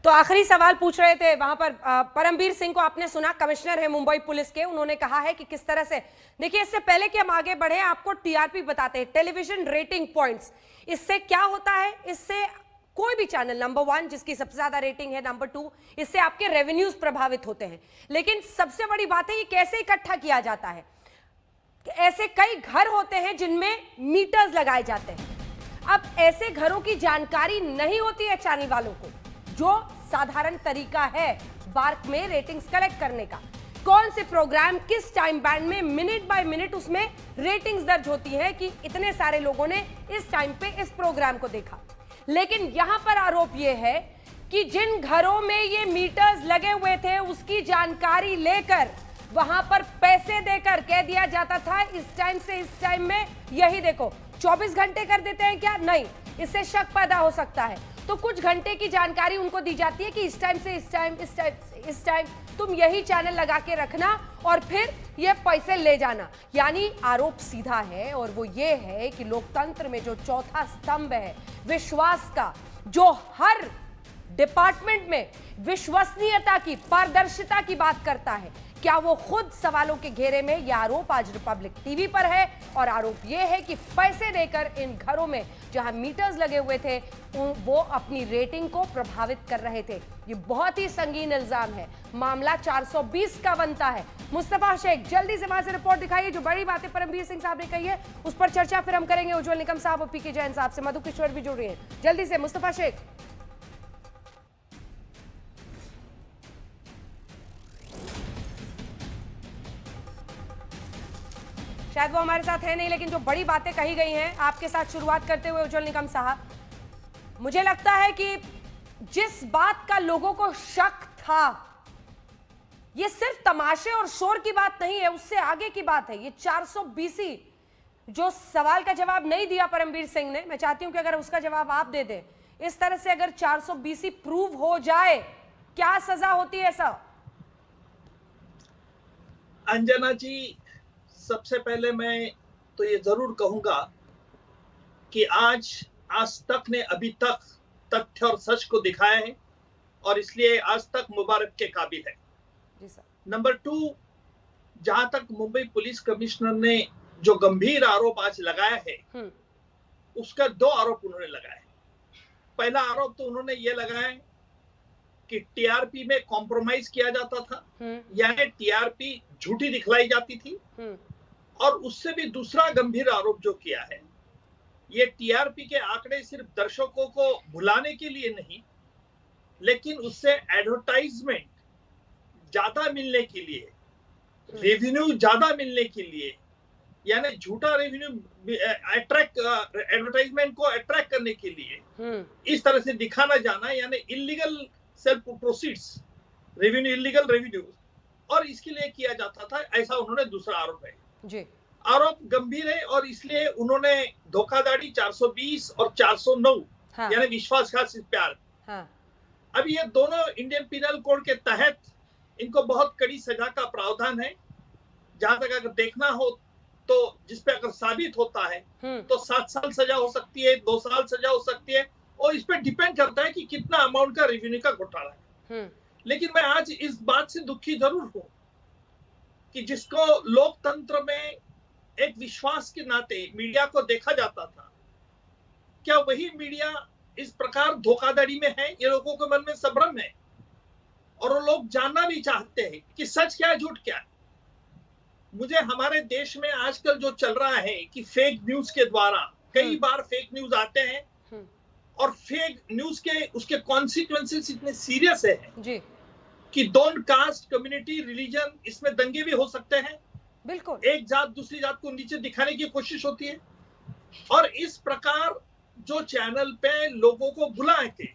तो आखिरी सवाल पूछ रहे थे वहां पर परमबीर सिंह को आपने सुना, कमिश्नर है मुंबई पुलिस के, उन्होंने कहा है कि किस तरह से, देखिए इससे पहले कि हम आगे बढ़े आपको टीआरपी बताते हैं, टेलीविजन रेटिंग पॉइंट्स, इससे क्या होता है, इससे कोई भी चैनल नंबर 1 जिसकी सबसे ज्यादा रेटिंग है, नंबर 2, इससे आपके रेवेन्यूज प्रभावित होते हैं। लेकिन सबसे बड़ी बात है ये कैसे इकट्ठा किया जाता है। ऐसे कई घर होते हैं जिनमें मीटर्स लगाए जाते हैं। अब ऐसे घरों की जानकारी नहीं होती है चैनल वालों को, जो साधारण तरीका है बार्क में रेटिंग्स कलेक्ट करने का, कौन से प्रोग्राम किस टाइम बैंड में मिनट बाय मिनट उसमें रेटिंग्स दर्ज होती है कि इतने सारे लोगों ने इस टाइम पे इस प्रोग्राम को देखा। लेकिन यहां पर आरोप यह है कि जिन घरों में ये मीटर्स लगे हुए थे उसकी जानकारी लेकर वहां पर पैसे देकर कह दिया जाता था इस टाइम से इस टाइम में यही देखो 24 घंटे कर देते हैं क्या? नहीं, इससे शक पैदा हो सकता है। तो कुछ घंटे की जानकारी उनको दी जाती है कि इस टाइम से इस टाइम, इस टाइम से इस टाइम तुम यही चैनल लगा के रखना और फिर ये पैसे ले जाना। यानी आरोप सीधा है और वो ये है कि लोकतंत्र में जो चौथा स्तंभ है विश्वास का, जो हर डिपार्टमेंट में विश्वसनीयता की, पारदर्शिता की बात करता है, क्या वो खुद सवालों के घेरे में? यह आरोप आज रिपब्लिक टीवी पर है और आरोप यह है कि पैसे देकर इन घरों में जहां मीटर्स लगे हुए थे वो अपनी रेटिंग को प्रभावित कर रहे थे। ये बहुत ही संगीन इल्जाम है। मामला 420 का बनता है। मुस्तफा शेख, जल्दी से वहां से रिपोर्ट दिखाइए। जो बड़ी बातें परमवीर सिंह साहब ने कही है उस पर चर्चा फिर हम करेंगे उज्जवल निकम साहब और पीके जैन साहब से। मधु किशोर भी जुड़ रही है। जल्दी से मुस्तफा शेख। शायद वो हमारे साथ है नहीं, लेकिन जो बड़ी बातें कही गई हैं आपके साथ शुरुआत करते हुए उज्जवल निकम साहब, मुझे लगता है कि जिस बात का लोगों को शक था ये सिर्फ तमाशे और शोर की बात नहीं है, उससे आगे की बात है। ये 420 जो सवाल का जवाब नहीं दिया परमवीर सिंह ने, मैं चाहती हूं कि अगर उसका जवाब आप दे दें। इस तरह से अगर 420 प्रूव हो जाए क्या सजा होती है सर? अंजना जी, सबसे पहले मैं तो ये जरूर कहूंगा कि आज तक ने अभी तक तथ्य और सच को दिखाया है और इसलिए आज तक मुबारक के काबिल है। नंबर 2, जहां तक मुंबई पुलिस कमिश्नर ने जो गंभीर आरोप आज लगाया है उसका 2 आरोप उन्होंने लगाए। पहला आरोप तो उन्होंने ये लगाया कि टीआरपी में कॉम्प्रोमाइज किया जाता था, यानी टीआरपी झूठी दिखलाई जाती थी। और उससे भी दूसरा गंभीर आरोप जो किया है, ये टीआरपी के आंकड़े सिर्फ दर्शकों को भुलाने के लिए नहीं, लेकिन उससे एडवर्टाइजमेंट ज्यादा मिलने के लिए, रेवेन्यू ज्यादा मिलने के लिए, यानी झूठा रेवेन्यू अट्रैक्ट, एडवर्टाइजमेंट को अट्रैक्ट करने के लिए इस तरह से दिखाना जाना, यानी illegal self proceeds, revenue, illegal revenue, और इसके लिए किया जाता था, ऐसा उन्होंने दूसरा आरोप है जी। आरोप गंभीर है और इसलिए उन्होंने धोखाधड़ी 420 और 409 यानी विश्वासघात से प्यार, अब ये दोनों इंडियन पिनल कोड के तहत इनको बहुत कड़ी सजा का प्रावधान है। जहां तक अगर देखना हो तो जिस पे अगर साबित होता है तो 7 साल सजा हो सकती है, 2 साल सजा हो सकती है, और इस पे डिपेंड करता है कि कितना अमाउंट का रेवेन्यू का घोटाला है। लेकिन मैं आज इस बात से दुखी जरूर हूं कि जिसको लोकतंत्र में एक विश्वास के नाते मीडिया को देखा जाता था, क्या वही मीडिया इस प्रकार धोखाधड़ी में है? ये लोगों के मन में संभ्रम है और वो लोग जानना भी चाहते हैं कि सच क्या है, झूठ क्या है। मुझे हमारे देश में आजकल जो चल रहा है कि फेक न्यूज के द्वारा कई बार फेक न्यूज आते हैं और फेक न्यूज के उसके कॉन्सिक्वेंसेस इतने सीरियस है जी कि डोंट कास्ट, कम्युनिटी, रिलीजन, इसमें दंगे भी हो सकते हैं। बिल्कुल, एक जात दूसरी जात को नीचे दिखाने की कोशिश होती है और इस प्रकार जो चैनल पे लोगों को बुलाए थे,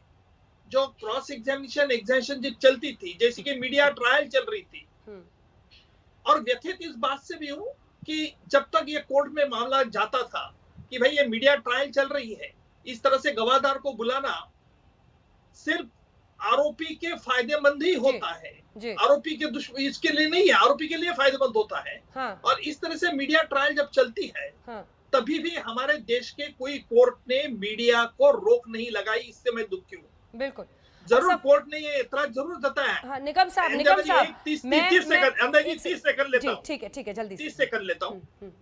जो क्रॉस एग्जामिनेशन जो चलती थी, जैसे कि मीडिया ट्रायल चल रही थी, और व्यथित इस बात से भी हूं कि जब तक ये कोर्ट में मामला जाता था कि भाई ये मीडिया ट्रायल चल रही है, इस तरह से गवाहदार को बुलाना सिर्फ आरोपी के फायदेमंद ही होता है, आरोपी के दुश्मन इसके लिए नहीं है, आरोपी के लिए फायदेमंद होता है। हाँ। और इस तरह से मीडिया ट्रायल जब चलती है हाँ। तभी भी हमारे देश के कोई कोर्ट ने मीडिया को रोक नहीं लगाई, इससे मैं दुखी हूँ। बिल्कुल, जरूर कोर्ट ने ये एतराज जरूर जताया है। हाँ, निगम साहब 30 सेकंड लेता हूँ, ठीक है जल्दी 30 सेकंड लेता हूँ।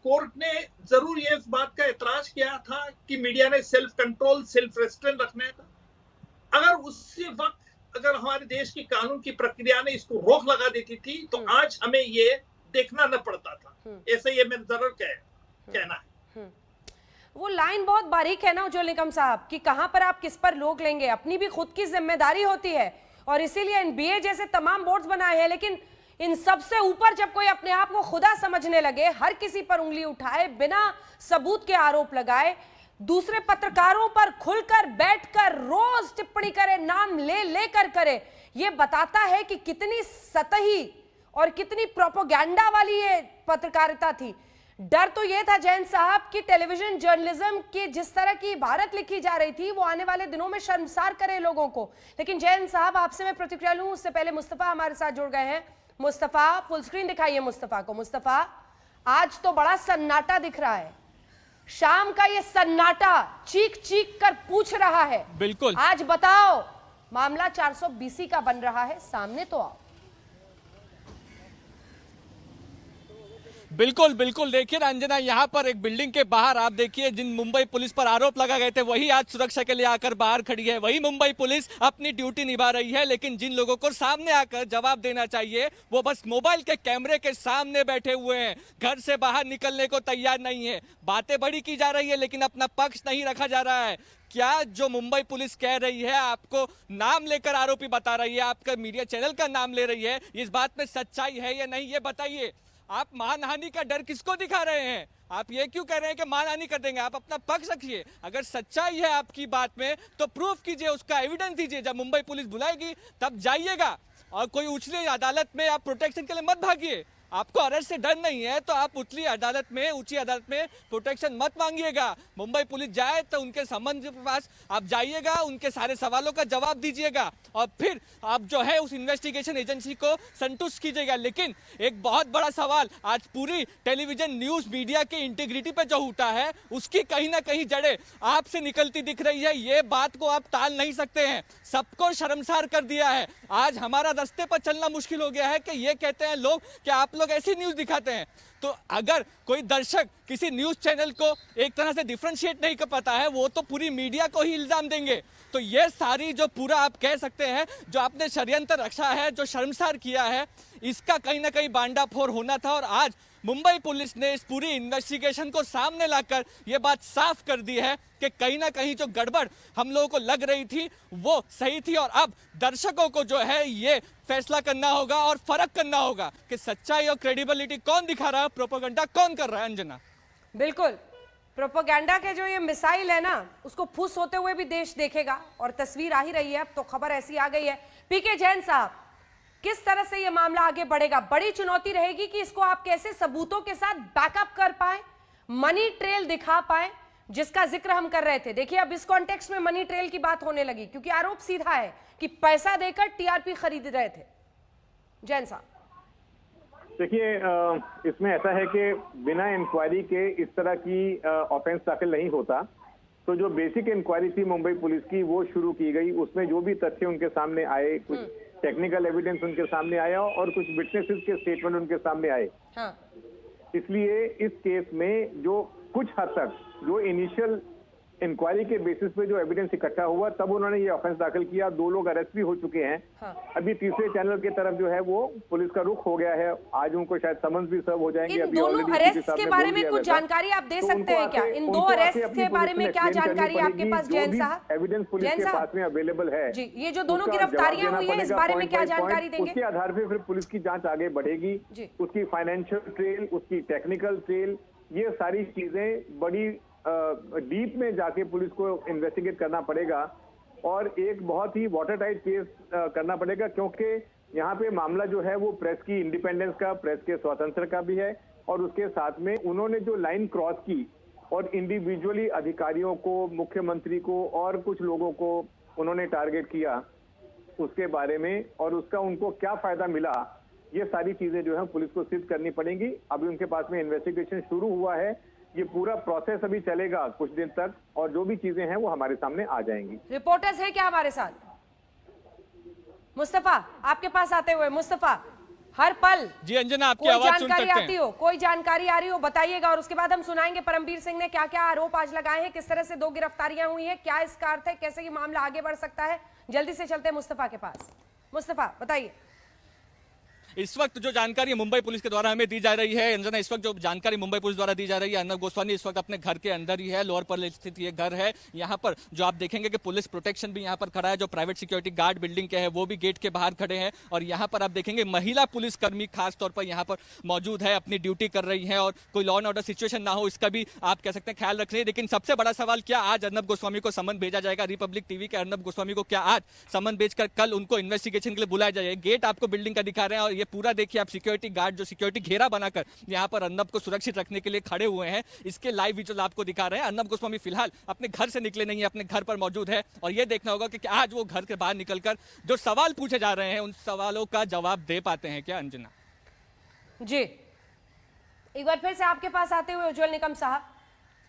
कोर्ट ने जरूर ये इस बात का एतराज किया था कि मीडिया ने सेल्फ कंट्रोल, सेल्फ रेस्ट्रेंट रखना था। अगर उसी वक्त अगर हमारे देश की कानून की प्रक्रिया ने इसको रोक लगा देती थी तो आज हमें ये देखना न पड़ता था। ऐसे ये मेरा जरूर कहना है। वो लाइन बहुत बारीक है ना उज्जवल निकम साहब कि कहां पर आप किस पर रोक लेंगे, अपनी भी खुद की जिम्मेदारी होती है और इसीलिए एनबीए जैसे तमाम बोर्ड्स बनाए हैं। लेकिन इन सबसे ऊपर जब कोई अपने आप को खुदा समझने लगे, हर किसी पर उंगली उठाए, बिना सबूत के आरोप लगाए, दूसरे पत्रकारों पर खुलकर बैठकर रोज टिप्पणी करे, नाम ले लेकर करे, यह बताता है कि कितनी सतही और कितनी प्रोपेगेंडा वाली ये पत्रकारिता थी। डर तो यह था जैन साहब कि टेलीविजन जर्नलिज्म की जिस तरह की इबारत लिखी जा रही थी वो आने वाले दिनों में शर्मसार करे लोगों को। लेकिन जैन साहब, आपसे मैं प्रतिक्रिया लूं उससे पहले मुस्तफा हमारे साथ जुड़ गए हैं। मुस्तफा, फुल स्क्रीन दिखाइए मुस्तफा को। मुस्तफा, आज तो बड़ा सन्नाटा दिख रहा है। शाम का ये सन्नाटा चीख चीख कर पूछ रहा है, बिल्कुल आज बताओ मामला 420 का बन रहा है, सामने तो आओ। बिल्कुल बिल्कुल, देखिए रंजना, यहाँ पर एक बिल्डिंग के बाहर आप देखिए जिन मुंबई पुलिस पर आरोप लगा गए थे वही आज सुरक्षा के लिए आकर बाहर खड़ी है। वही मुंबई पुलिस अपनी ड्यूटी निभा रही है, लेकिन जिन लोगों को सामने आकर जवाब देना चाहिए वो बस मोबाइल के कैमरे के सामने बैठे हुए हैं, घर से बाहर निकलने को तैयार नहीं है। बातें बड़ी की जा रही है लेकिन अपना पक्ष नहीं रखा जा रहा है। क्या जो मुंबई पुलिस कह रही है, आपको नाम लेकर आरोपी बता रही है, आपका मीडिया चैनल का नाम ले रही है, इस बात में सच्चाई है या नहीं, ये बताइए। आप मानहानि का डर किसको दिखा रहे हैं? आप ये क्यों कह रहे हैं कि मानहानि कर देंगे? आप अपना पक्ष रखिए। अगर सच्चाई है आपकी बात में तो प्रूफ कीजिए, उसका एविडेंस दीजिए। जब मुंबई पुलिस बुलाएगी तब जाइएगा, और कोई उछली अदालत में आप प्रोटेक्शन के लिए मत भागिए। आपको अरेस्ट से डर नहीं है तो आप ऊंची अदालत में प्रोटेक्शन मत मांगिएगा। मुंबई पुलिस जाए तो उनके संबंध के पास आप जाइएगा, उनके सारे सवालों का जवाब दीजिएगा और फिर आप जो है उस इन्वेस्टिगेशन एजेंसी को संतुष्ट कीजिएगा। लेकिन एक बहुत बड़ा सवाल आज पूरी टेलीविजन न्यूज मीडिया की इंटीग्रिटी पे जो उठा है, उसकी कहीं ना कहीं जड़ें आपसे निकलती दिख रही है। ये बात को आप टाल नहीं सकते हैं, सबको शर्मसार कर दिया है। आज हमारा रास्ते पर चलना मुश्किल हो गया है कि ये कहते हैं लोग कि आप लोग ऐसी न्यूज दिखाते हैं। तो अगर कोई दर्शक किसी न्यूज चैनल को एक तरह से डिफरेंशिएट नहीं कर पाता है, वो तो पूरी मीडिया को ही इल्जाम देंगे। तो ये सारी जो पूरा आप कह सकते हैं जो आपने षड्यंत्र रचा है, जो शर्मसार किया है, इसका कहीं ना कहीं बांडाफोड़ होना था। और आज मुंबई पुलिस ने इस पूरी इन्वेस्टिगेशन को सामने लाकर यह बात साफ कर दी है कि कहीं ना कहीं जो गड़बड़ हम लोगों को लग रही थी वो सही थी। और अब दर्शकों को जो है ये फैसला करना होगा और फर्क करना होगा कि सच्चाई और क्रेडिबिलिटी कौन दिखा रहा है, प्रोपेगेंडा कौन कर रहा है। अंजना, बिल्कुल, प्रोपेगेंडा के जो ये मिसाइल है ना, उसको फुस होते हुए भी देश देखेगा और तस्वीर आ ही रही है। अब तो खबर ऐसी आ गई है। पीके जैन साहब, किस तरह से ये मामला आगे बढ़ेगा? बड़ी चुनौती रहेगी कि इसको आप कैसे सबूतों के साथ बैकअप कर पाए, मनी ट्रेल दिखा पाए, जिसका जिक्र हम कर रहे थे। देखिए अब इस कॉन्टेक्स्ट में मनी ट्रेल की बात होने लगी, क्योंकि आरोप सीधा है कि पैसा देकर टीआरपी खरीद रहे थे। जैन साहब, देखिए, इसमें ऐसा है कि बिना इंक्वायरी के इस तरह की ऑफेंस दाखिल नहीं होता। तो जो बेसिक इंक्वायरी थी मुंबई पुलिस की वो शुरू की गई। उसमें जो भी तथ्य उनके सामने आए, कुछ टेक्निकल एविडेंस उनके सामने आया और कुछ विटनेसेस के स्टेटमेंट उनके सामने आए। हाँ। इसलिए इस केस में जो कुछ हद तक जो इनिशियल इंक्वायरी के बेसिस पे जो एविडेंस इकट्ठा हुआ, तब उन्होंने ये ऑफेंस दाखिल किया। 2 लोग अरेस्ट भी हो चुके हैं। हाँ। अभी तीसरे चैनल की तरफ जो है वो पुलिस का रुख हो गया है। आज उनको शायद समन्स भी सर्व हो जाएंगे। इन दोनों अरेस्ट के बारे में कुछ जानकारी आप दे सकते हैं क्या? इन 2 अरेस्ट के बारे में क्या जानकारी आपके पास जैन साहब? एविडेंस पुलिस के पास में अवेलेबल है जी, ये जो दोनों गिरफ्तारियां हुई है, इस बारे में क्या जानकारी देंगे? उसके आधार पर फिर पुलिस की जांच आगे बढ़ेगी। उसकी फाइनेंशियल ट्रेल, उसकी टेक्निकल ट्रेल, ये सारी चीजें बड़ी डीप में जाके पुलिस को इन्वेस्टिगेट करना पड़ेगा और एक बहुत ही वाटर टाइट केस करना पड़ेगा, क्योंकि यहाँ पे मामला जो है वो प्रेस की इंडिपेंडेंस का, प्रेस के स्वतंत्र का भी है। और उसके साथ में उन्होंने जो लाइन क्रॉस की और इंडिविजुअली अधिकारियों को, मुख्यमंत्री को और कुछ लोगों को उन्होंने टारगेट किया, उसके बारे में और उसका उनको क्या फायदा मिला, ये सारी चीजें जो है पुलिस को सिद्ध करनी पड़ेंगी। अभी उनके पास में इन्वेस्टिगेशन शुरू हुआ है। ये पूरा प्रोसेस अभी चलेगा कुछ दिन तक और जो भी चीजें हैं वो हमारे सामने आ जाएंगी। रिपोर्टर्स है क्या हमारे साथ? मुस्तफा, आपके पास आते हुए। मुस्तफा, हर पल जी अंजना, आपकी आवाज सुन सकते हैं। आती हो, कोई जानकारी आ रही हो बताइएगा, और उसके बाद हम सुनाएंगे परमबीर सिंह ने क्या क्या आरोप आज लगाए हैं, किस तरह से 2 गिरफ्तारियां हुई हैं, क्या इसका अर्थ है, कैसे ये मामला आगे बढ़ सकता है। जल्दी से चलते हैं मुस्तफा के पास। मुस्तफा, बताइए। इस वक्त जो जानकारी मुंबई पुलिस के द्वारा हमें दी जा रही है, अंजना, इस वक्त जो जानकारी मुंबई पुलिस द्वारा दी जा रही है, अर्नब गोस्वामी इस वक्त अपने घर के अंदर ही है। लोअर पर स्थित ये घर है। यहाँ पर जो आप देखेंगे कि पुलिस प्रोटेक्शन भी यहाँ पर खड़ा है। जो प्राइवेट सिक्योरिटी गार्ड बिल्डिंग के है वो भी गेट के बाहर खड़े हैं। और यहाँ पर आप देखेंगे महिला पुलिसकर्मी खास तौर पर यहाँ पर मौजूद है, अपनी ड्यूटी कर रही है और कोई लॉ एंड ऑर्डर सिचुएशन ना हो इसका भी आप कह सकते हैं ख्याल रख रही है। लेकिन सबसे बड़ा सवाल, क्या आज अर्नब गोस्वामी को समन भेजा जाएगा? रिपब्लिक टीवी के अर्नब गोस्वामी को क्या आज समन भेजकर कल उनको इन्वेस्टिगेशन के लिए बुलाया जाएगा? गेट आपको बिल्डिंग का दिखा रहे हैं और ये पूरा देखिए आप, सिक्योरिटी गार्ड जो सिक्योरिटी घेरा बनाकर यहाँ पर अर्नब को सुरक्षित रखने के लिए खड़े हुए हैं। इसके लाइव विजुअल आपको दिखा रहे हैं। अर्नब गोस्वामी फिलहाल अपने घर से निकले नहीं है, अपने घर पर मौजूद है और ये देखना होगा कि आज वो घर के बाहर निकलकर जो सवाल पूछे जा रहे हैं उन सवालों का जवाब दे पाते हैं क्या? अंजना जी, एक बार फिर से आपके पास आते हुए उज्जवल निकम साहब,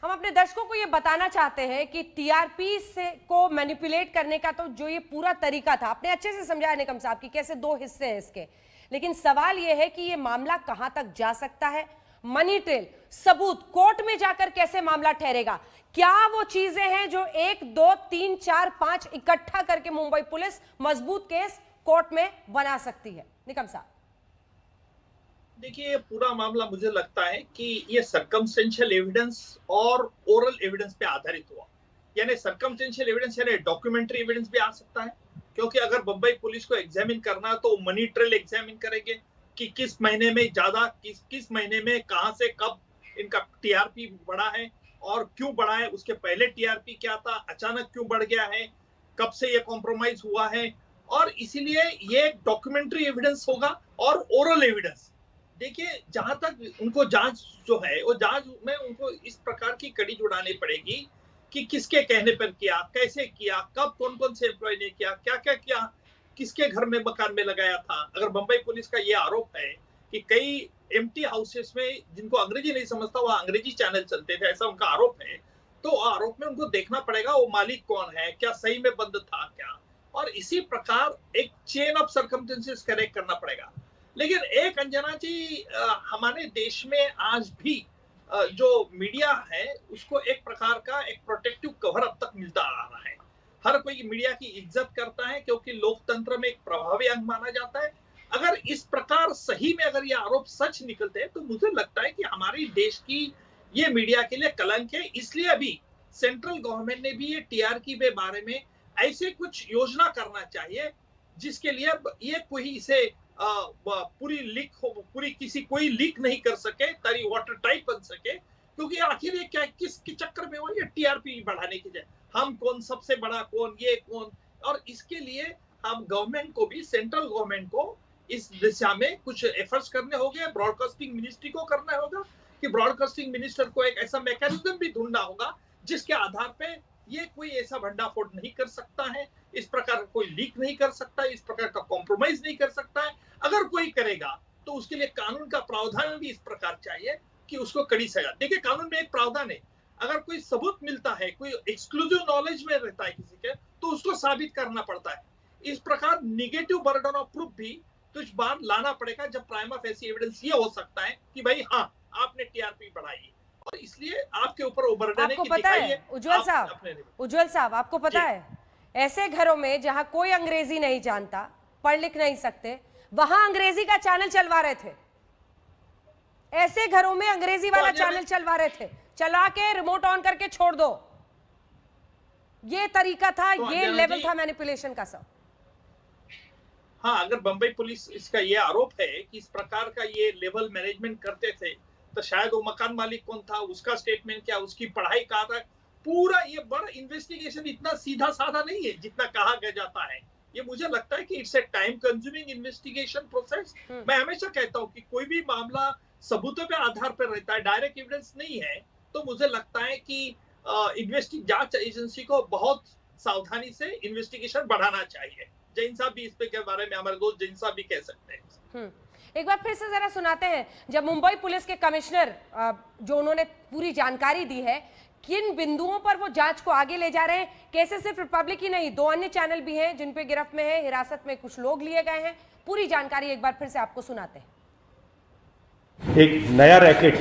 हम अपने दर्शकों को ये बताना चाहते हैं कि टीआरपी से को मैनिपुलेट करने का तो जो ये पूरा तरीका था, आपने अच्छे से समझाया निकम साहब कि कैसे दो हिस्से हैं इसके, लेकिन सवाल ये है कि ये मामला कहां तक जा सकता है? मनी ट्रेल, सबूत, कोर्ट में जाकर कैसे मामला ठहरेगा? क्या वो चीजें हैं जो 1, 2, 3, 4, 5 इकट्ठा करके मुंबई पुलिस मजबूत केस कोर्ट में बना सकती है? निकम साहब देखिए, ये पूरा मामला मुझे लगता है कि ये सर्कमस्टेंशियल एविडेंस और ओरल एविडेंस पे आधारित हुआ। यानी सर्कमस्टेंशियल एविडेंस यानी डॉक्यूमेंट्री एविडेंस भी आ सकता है, क्योंकि अगर मुंबई पुलिस को एग्जामिन करना है तो मनी ट्रेल एग्जामिन करेंगे कि किस महीने में ज्यादा, किस महीने में कहां से कब इनका टीआरपी बढ़ा है और क्यों बढ़ा है, उसके पहले टीआरपी क्या था, अचानक क्यों बढ़ गया है, कब से ये कॉम्प्रोमाइज हुआ है, और इसीलिए ये डॉक्यूमेंट्री एविडेंस होगा और ओरल एविडेंस। देखिए, जहां तक उनको जांच जो है वो जांच में उनको इस प्रकार की कड़ी जुड़ानी पड़ेगी कि किसके कहने पर किया, कैसे किया, कब कौन कौन से एम्प्लॉय ने किया, क्या क्या किया, किसके घर में मकान में लगाया था। अगर मुंबई पुलिस का ये आरोप है कि कई एम्प्टी हाउसेस में जिनको अंग्रेजी नहीं समझता वह अंग्रेजी चैनल चलते थे, ऐसा उनका आरोप है, तो आरोप में उनको देखना पड़ेगा वो मालिक कौन है, क्या सही में बंद था क्या, और इसी प्रकार एक चेन ऑफ सर्कमस्टेंसेस करेक्ट करना पड़ेगा। लेकिन एक अंजना जी, हमारे देश में आज भी जो मीडिया है उसको एक प्रकार का एक प्रोटेक्टिव कवर अब तक मिलता आ रहा है। हर कोई मीडिया की इज्जत करता है क्योंकि लोकतंत्र में एक प्रभावी अंग माना जाता है। अगर इस प्रकार सही में अगर ये आरोप सच निकलते हैं तो मुझे लगता है कि हमारे देश की ये मीडिया के लिए कलंक है। इसलिए अभी सेंट्रल गवर्नमेंट ने भी ये टीआरपी के बारे में ऐसे कुछ योजना करना चाहिए जिसके लिए ये कोई इसे पूरी लीक हो, पूरी किसी कोई लीक नहीं कर सके, ताकि वाटर टाइप बन सके, क्योंकि आखिर ये क्या किसके चक्कर में हो, ये टीआरपी बढ़ाने की जाए, हम कौन सबसे बड़ा कौन, ये कौन, और इसके लिए हम गवर्नमेंट को भी, सेंट्रल गवर्नमेंट को इस दिशा में कुछ एफर्ट्स करने होंगे। ब्रॉडकास्टिंग मिनिस्ट्री को करना होगा कि ब्रॉडकास्टिंग मिनिस्टर को एक ऐसा मैकेनिज्म भी ढूंढना होगा जिसके आधार पे ये कोई ऐसा भंडाफोड़ नहीं कर सकता है, इस प्रकार का कोई लीक नहीं कर सकता है, इस प्रकार का कॉम्प्रोमाइज नहीं कर सकता है। अगर कोई करेगा तो उसके लिए कानून का प्रावधान भी इस प्रकार चाहिए कि उसको कड़ी सजा। देखिए, कानून में एक प्रावधान है, अगर कोई सबूत मिलता है, कोई एक्सक्लूसिव नॉलेज में रहता है किसी के, तो उसको साबित करना पड़ता है। इस प्रकार निगेटिव बर्डन ऑफ प्रूफ भी तो इस बार लाना पड़ेगा जब प्राइमा फेसी एविडेंस ये हो सकता है कि भाई हाँ, आपने टीआरपी बढ़ाई, और इसलिए आपके ऊपर वो बर्डन है कि दिखाइए। उज्जवल साहब, आपको पता है, ऐसे घरों में जहां कोई अंग्रेजी नहीं जानता, पढ़ लिख नहीं सकते, वहां अंग्रेजी का चैनल चलवा रहे थे। ऐसे घरों में अंग्रेजी वाला चैनल चलवा रहे थे, चला के रिमोट ऑन करके छोड़ दो। ये तरीका था, ये लेवल था मैनिपुलेशन का सब। हाँ, अगर बंबई पुलिस इसका ये आरोप है कि इस प्रकार का ये लेवल मैनेजमेंट करते थे, तो शायद वो मकान मालिक कौन था, उसका स्टेटमेंट क्या, उसकी पढ़ाई कहाँ था, पूरा ये बड़ा इन्वेस्टिगेशन इतना सीधा साधा नहीं है जितना कहा जाता है। ये मुझे लगता है कि it's a time consuming investigation process. मैं हमेशा कहता हूँ कि कोई भी मामला सबूतों पे आधार पर रहता है, डायरेक्ट एविडेंस नहीं है, तो मुझे लगता है कि जांच एजेंसी को बहुत सावधानी से इन्वेस्टिगेशन बढ़ाना चाहिए। जैन साहब भी इस पे के बारे में, हमारे दोस्त जैन साहब भी कह सकते हैं। एक बार फिर से जरा सुनाते हैं, जब मुंबई पुलिस के कमिश्नर जो उन्होंने पूरी जानकारी दी है, किन बिंदुओं पर वो जांच को आगे ले जा रहे हैं, कैसे सिर्फ रिपब्लिक ही नहीं, 2 अन्य चैनल भी हैं जिन पे गिरफ्त में है, हिरासत में कुछ लोग लिए गए हैं, पूरी जानकारी एक बार फिर से आपको सुनाते हैं। एक नया रैकेट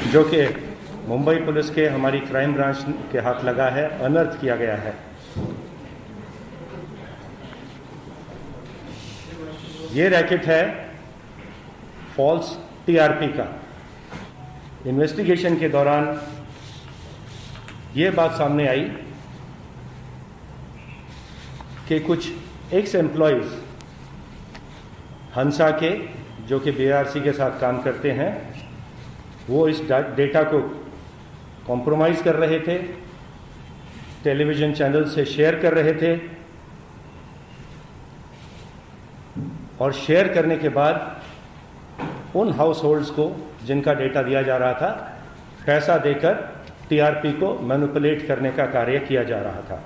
जो कि मुंबई पुलिस के, हमारी क्राइम ब्रांच के हाथ लगा है, अनर्थ किया गया है। ये रैकेट है फॉल्स टीआरपी का। इन्वेस्टिगेशन के दौरान ये बात सामने आई कि कुछ एक्स एम्प्लॉयज़ हंसा के, जो कि बीआरसी के साथ काम करते हैं, वो इस डेटा को कॉम्प्रोमाइज़ कर रहे थे, टेलीविज़न चैनल से शेयर कर रहे थे, और शेयर करने के बाद उन हाउस होल्ड्स को जिनका डेटा दिया जा रहा था, पैसा देकर टीआरपी को मैनिपुलेट करने का कार्य किया जा रहा था।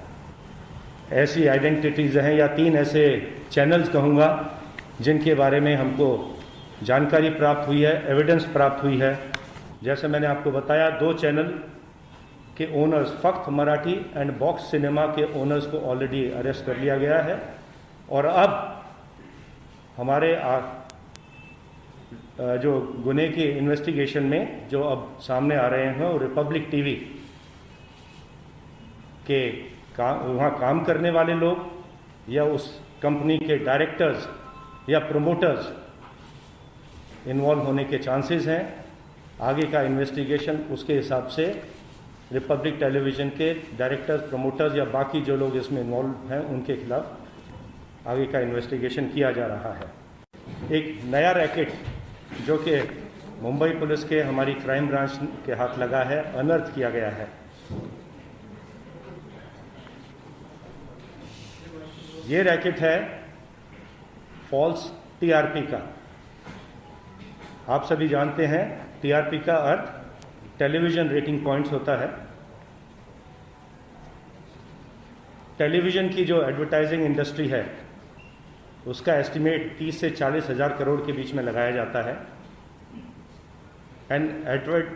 ऐसी आइडेंटिटीज़ हैं, या 3 ऐसे चैनल्स कहूँगा, जिनके बारे में हमको जानकारी प्राप्त हुई है, एविडेंस प्राप्त हुई है। जैसे मैंने आपको बताया, 2 चैनल के ओनर्स, फक्त मराठी एंड बॉक्स सिनेमा के ओनर्स को ऑलरेडी अरेस्ट कर लिया गया है, और अब हमारे जो गुने की इन्वेस्टिगेशन में जो अब सामने आ रहे हैं, वो रिपब्लिक टीवी के वहाँ काम करने वाले लोग या उस कंपनी के डायरेक्टर्स या प्रमोटर्स इन्वॉल्व होने के चांसेस हैं। आगे का इन्वेस्टिगेशन उसके हिसाब से रिपब्लिक टेलीविज़न के डायरेक्टर्स, प्रमोटर्स या बाकी जो लोग इसमें इन्वॉल्व हैं, उनके खिलाफ आगे का इन्वेस्टिगेशन किया जा रहा है। एक नया रैकेट जो कि मुंबई पुलिस के, हमारी क्राइम ब्रांच के हाथ लगा है, अनर्थ किया गया है। ये रैकेट है फॉल्स टीआरपी का। आप सभी जानते हैं टीआरपी का अर्थ टेलीविज़न रेटिंग पॉइंट्स होता है। टेलीविज़न की जो एडवर्टाइजिंग इंडस्ट्री है, उसका एस्टिमेट 30 से 40 हज़ार करोड़ के बीच में लगाया जाता है। एंड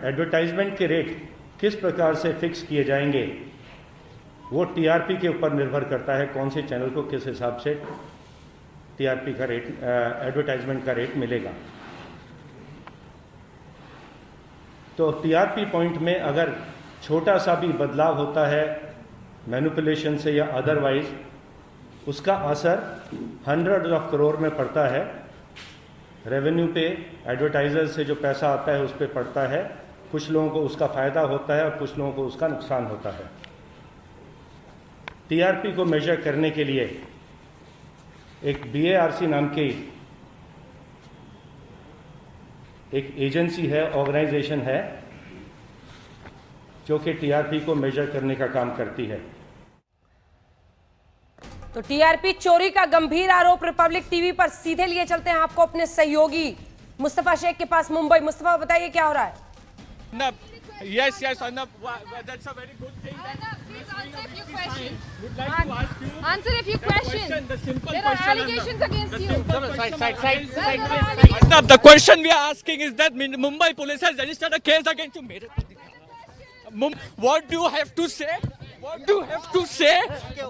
एडवर्टाइजमेंट के रेट किस प्रकार से फिक्स किए जाएंगे, वो टीआरपी के ऊपर निर्भर करता है, कौन से चैनल को किस हिसाब से टीआरपी का रेट, एडवर्टाइजमेंट का रेट मिलेगा। तो टीआरपी पॉइंट में अगर छोटा सा भी बदलाव होता है मैनिपुलेशन से या अदरवाइज, उसका असर हंड्रेड्स ऑफ करोड़ में पड़ता है। रेवेन्यू पे, एडवर्टाइजर से जो पैसा आता है उस पर पड़ता है। कुछ लोगों को उसका फ़ायदा होता है और कुछ लोगों को उसका नुकसान होता है। टीआरपी को मेजर करने के लिए एक बीएआरसी नाम की एक एजेंसी है, ऑर्गेनाइजेशन है, जो कि टीआरपी को मेजर करने का काम करती है। तो टीआरपी चोरी का गंभीर आरोप रिपब्लिक टीवी पर सीधे लिए चलते हैं आपको अपने सहयोगी मुस्तफा शेख के पास मुंबई। मुस्तफा, बताइए क्या हो रहा है? Yes, Arnab, that's a very good thing. Please answer a few questions. Answer a few questions. There are allegations against you. Arnab, the question we are asking is that Mumbai police has registered a case against you. What do you have to say? What do you have to say?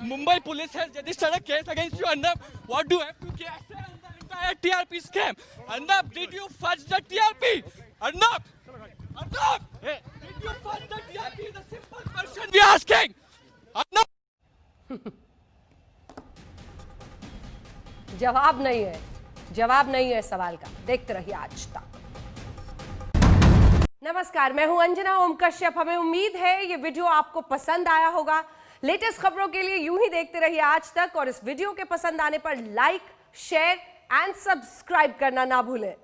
Mumbai police has registered a case against you, Arnab. What do you have to say on the entire TRP scam? Arnab, did you fudge the TRP? Arnab! Arnab! Did you fudge the TRP? The simple question we are asking. Arnab! जवाब नहीं है, जवाब नहीं है सवाल का। देखते रहिए आज तक। नमस्कार, मैं हूं अंजना ओम कश्यप। हमें उम्मीद है ये वीडियो आपको पसंद आया होगा। लेटेस्ट खबरों के लिए यूं ही देखते रहिए आज तक, और इस वीडियो के पसंद आने पर लाइक, शेयर एंड सब्सक्राइब करना ना भूलें।